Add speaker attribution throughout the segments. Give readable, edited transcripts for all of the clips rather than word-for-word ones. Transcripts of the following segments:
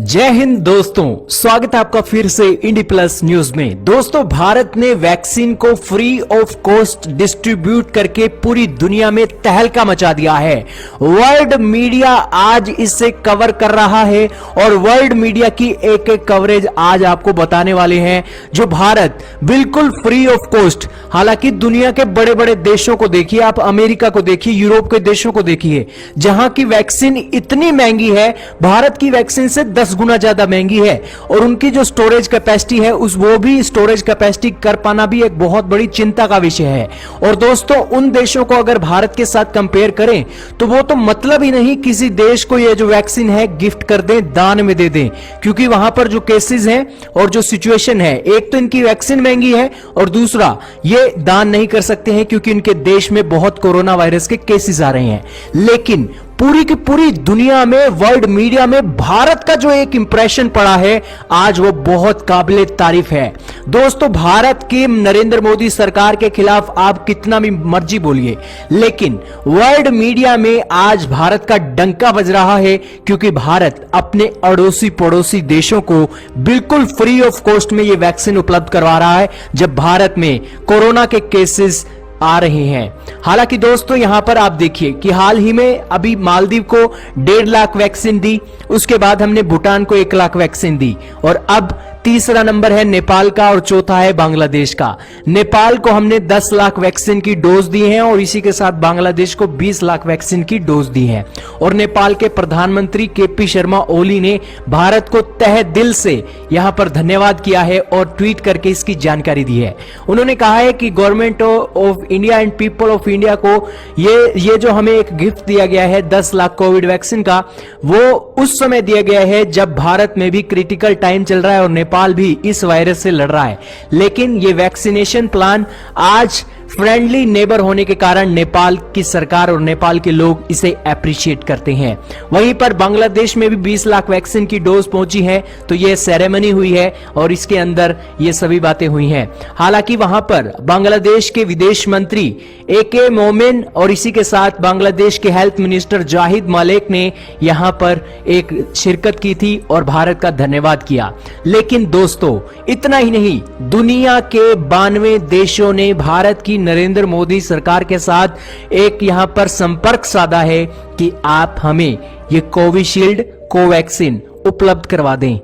Speaker 1: जय हिंद दोस्तों, स्वागत है आपका फिर से इंडी प्लस न्यूज में। दोस्तों, भारत ने वैक्सीन को फ्री ऑफ कॉस्ट डिस्ट्रीब्यूट करके पूरी दुनिया में तहलका मचा दिया है। वर्ल्ड मीडिया आज इसे कवर कर रहा है और वर्ल्ड मीडिया की एक एक कवरेज आज आपको बताने वाले हैं, जो भारत बिल्कुल फ्री ऑफ कॉस्ट। हालांकि दुनिया के बड़े बड़े देशों को देखिए, आप अमेरिका को देखिए, यूरोप के देशों को देखिए, जहां की वैक्सीन इतनी महंगी है, भारत की वैक्सीन से 10 गुना ज्यादा महंगी है। और उनकी जो स्टोरेज कैपेसिटी है, वो भी स्टोरेज कैपेसिटी कर पाना भी एक बहुत बड़ी चिंता का विषय है। और दोस्तों, उन देशों को अगर भारत के साथ कंपेयर करें तो वो तो मतलब ही नहीं किसी देश को ये जो वैक्सीन है गिफ्ट कर दें, दान में दे दें, क्योंकि वहां पर जो केसेस हैं और जो सिचुएशन है, एक तो इनकी वैक्सीन महंगी है और दूसरा ये दान नहीं कर सकते हैं क्योंकि इनके देश में बहुत कोरोना वायरस के केसेस आ रहे हैं। लेकिन पूरी की पूरी दुनिया में, वर्ल्ड मीडिया में भारत का जो एक इंप्रेशन पड़ा है आज, वो बहुत काबिले तारीफ है। दोस्तों, भारत की नरेंद्र मोदी सरकार के खिलाफ आप कितना भी मर्जी बोलिए, लेकिन वर्ल्ड मीडिया में आज भारत का डंका बज रहा है, क्योंकि भारत अपने अड़ोसी पड़ोसी देशों को बिल्कुल फ्री ऑफ कॉस्ट में ये वैक्सीन उपलब्ध करवा रहा है, जब भारत में कोरोना के केसेस आ रहे हैं। हालांकि दोस्तों, यहां पर आप देखिए कि हाल ही में अभी मालदीव को 1.5 लाख वैक्सीन दी, उसके बाद हमने भूटान को 1 लाख वैक्सीन दी, और अब तीसरा नंबर है नेपाल का और चौथा है बांग्लादेश का। नेपाल को हमने 10 लाख वैक्सीन की डोज दी है और इसी के साथ बांग्लादेश को 20 लाख वैक्सीन की डोज दी है। और नेपाल के प्रधानमंत्री केपी शर्मा ओली ने भारत को तहे दिल से यहां पर धन्यवाद किया है और ट्वीट करके इसकी जानकारी दी है। उन्होंने कहा है कि government of India and people of India को ये जो हमें एक गिफ्ट दिया गया है 10 लाख कोविड वैक्सीन का, वो उस समय दिया गया है जब भारत में भी क्रिटिकल टाइम चल रहा है और नेपाल भी इस वायरस से लड़ रहा है। लेकिन ये वैक्सीनेशन प्लान आज फ्रेंडली नेबर होने के कारण नेपाल की सरकार और नेपाल के लोग इसे अप्रिशिएट करते हैं। वहीं पर बांग्लादेश में भी 20 लाख वैक्सीन की डोज पहुंची है, तो यह सेरेमनी हुई है और इसके अंदर ये सभी बातें हुई हैं। हालांकि वहां पर बांग्लादेश के विदेश मंत्री AK मोमिन और इसी के साथ बांग्लादेश के हेल्थ मिनिस्टर जाहिद मालिक ने यहां पर एक शिरकत की थी और भारत का धन्यवाद किया। लेकिन दोस्तों, इतना ही नहीं, दुनिया के 92 देशों ने भारत की नरेंद्र मोदी सरकार के साथ एक यहां पर संपर्क साधा है कि आप हमें ये कोविशील्ड कोवैक्सीन उपलब्ध करवा दें।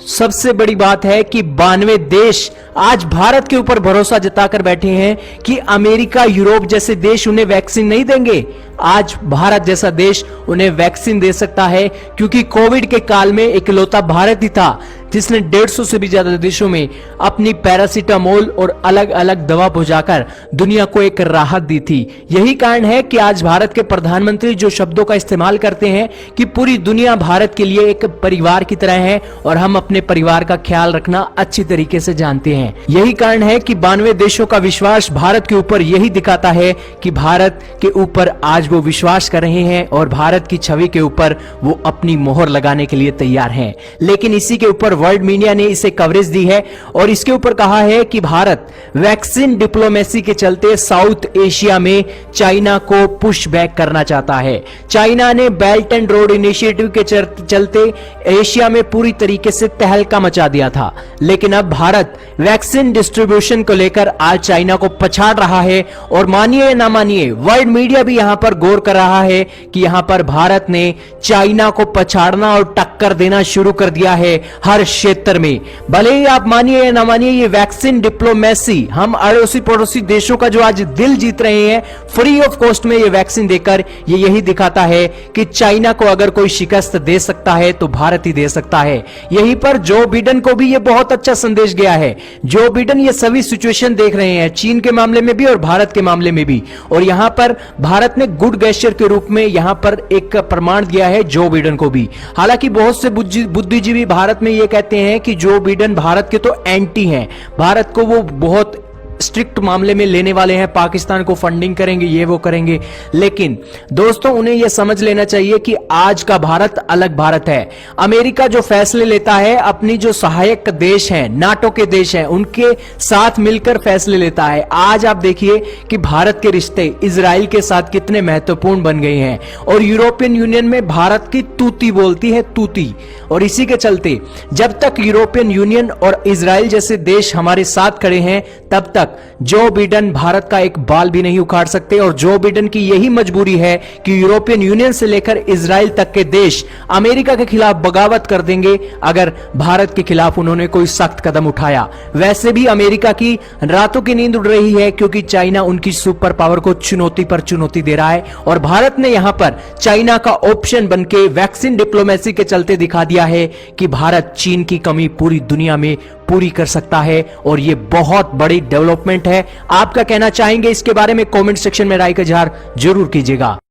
Speaker 1: सबसे बड़ी बात है कि 92 देश आज भारत के ऊपर भरोसा जताकर बैठे हैं कि अमेरिका, यूरोप जैसे देश उन्हें वैक्सीन नहीं देंगे। आज भारत जैसा देश उन्हें वैक्सीन दे सकता है, क्योंकि कोविड के काल में इकलौता भारत ही था जिसने 150 से भी ज्यादा देशों में अपनी पैरासीटामोल और अलग अलग दवा पहुंचाकर दुनिया को एक राहत दी थी। यही कारण है कि आज भारत के प्रधानमंत्री जो शब्दों का इस्तेमाल करते हैं कि पूरी दुनिया भारत के लिए एक परिवार की तरह है और हम अपने परिवार का ख्याल रखना अच्छी तरीके से जानते हैं। यही कारण है कि 92 देशों का विश्वास भारत के ऊपर यही दिखाता है कि भारत के ऊपर आज वो विश्वास कर रहे हैं और भारत की छवि के ऊपर वो अपनी मोहर लगाने के लिए तैयार हैं। लेकिन इसी के ऊपर वर्ल्ड मीडिया ने इसे कवरेज दी है और इसके ऊपर कहा है कि भारत वैक्सीन डिप्लोमेसी के चलते साउथ एशिया में चाइना को पुश बैक करना चाहता है। चाइना ने बेल्ट एंड रोड इनिशिएटिव के चलते एशिया में पूरी तरीके से तहलका मचा दिया था, लेकिन अब भारत वैक्सीन डिस्ट्रीब्यूशन को लेकर आज चाइना को पछाड़ रहा है। और मानिए या ना मानिए, वर्ल्ड मीडिया भी यहां पर गौर कर रहा है कि यहां पर भारत ने चाइना को पछाड़ना और टक्कर देना शुरू कर दिया है हर क्षेत्र में। भले ही आप मानिए या ना मानिए, ये वैक्सीन डिप्लोमेसी हम अड़ोसी पड़ोसी देशों का जो आज दिल जीत रहे हैं फ्री ऑफ कॉस्ट में ये वैक्सीन देकर, ये यही दिखाता है कि चाइना को अगर कोई शिकस्त दे सकता है तो भारत ही दे सकता है। यहीं पर जो बिडेन को भी ये बहुत अच्छा संदेश गया है। जो बिडेन ये सभी सिचुएशन देख रहे हैं, चीन के मामले में भी और भारत के मामले में भी, और यहां पर भारत ने गुड गेस्चर के रूप में यहां पर एक प्रमाण दिया है जो बिडेन को भी। हालांकि बहुत से बुद्धिजीवी भारत में ये कहते हैं कि जो बिडेन भारत के तो एंटी हैं, भारत को वो बहुत स्ट्रिक्ट मामले में लेने वाले हैं, पाकिस्तान को फंडिंग करेंगे, ये वो करेंगे। लेकिन दोस्तों उन्हें यह समझ लेना चाहिए कि आज का भारत अलग भारत है। अमेरिका जो फैसले लेता है अपनी जो सहायक देश हैं, नाटो के देश हैं, उनके साथ मिलकर फैसले लेता है। आज आप देखिए कि भारत के रिश्ते इजराइल के साथ कितने महत्वपूर्ण बन गए हैं और यूरोपियन यूनियन में भारत की तूती बोलती है, तूती। और इसी के चलते जब तक यूरोपियन यूनियन और इजराइल जैसे देश हमारे साथ खड़े हैं तब तक जो बिडेन भारत का एक बाल भी नहीं उखाड़ सकते। और जो बिडेन की यही मजबूरी है कि यूरोपियन यूनियन से लेकर इजराइल तक के देश अमेरिका के खिलाफ बगावत कर देंगे अगर भारत के खिलाफ उन्होंने कोई सख्त कदम उठाया। वैसे भी अमेरिका की रातों की नींद उड़ रही है क्योंकि चाइना उनकी सुपर पावर को चुनौती पर चुनौती दे रहा है और भारत ने यहां पर चाइना का ऑप्शन बनके वैक्सीन डिप्लोमेसी के चलते दिखा दिया है कि भारत चीन की कमी पूरी दुनिया में पूरी कर सकता है और यह बहुत बड़ी डेवलपमेंट है। आप क्या कहना चाहेंगे इसके बारे में कमेंट सेक्शन में राय का इजहार जरूर कीजिएगा।